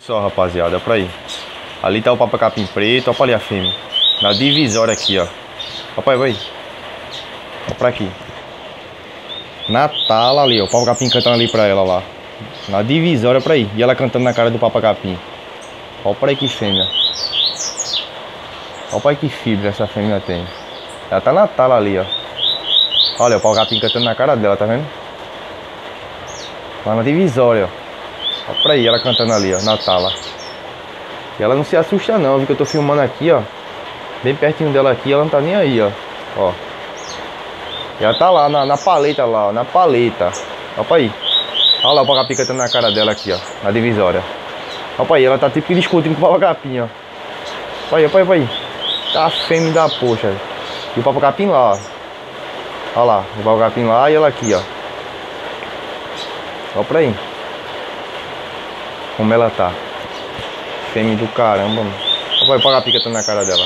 Só, rapaziada, pra aí. Ali tá o papacapim preto, ó pra ali a fêmea. Na divisória aqui, ó. Ó pra aí, vai. Ó pra aqui. Na tala ali, ó. O papacapim cantando ali pra ela lá. Na divisória pra aí. E ela cantando na cara do papacapim. Ó pra aí que fêmea. Ó pra aí que fibra essa fêmea tem. Ela tá na tala ali, ó. Olha, o papacapim cantando na cara dela, tá vendo? Lá na divisória, ó. Ó pra aí, ela cantando ali, ó, na tala. E ela não se assusta não, viu, que eu tô filmando aqui, ó. Bem pertinho dela aqui, ela não tá nem aí, ó. Ó. E ela tá lá, na paleta lá, ó, na paleta. Ó pra aí. Olha lá o papacapim cantando na cara dela aqui, ó, na divisória. Ó pra aí, ela tá tipo discutindo com o papacapim, ó. Ó pra aí. Tá fêmea da poxa. E o papacapim lá, ó. Ó lá, o papacapim lá e ela aqui, ó. Ó pra aí. Como ela tá. Fêmea do caramba, mano. Olha o papacapim cantando na cara dela.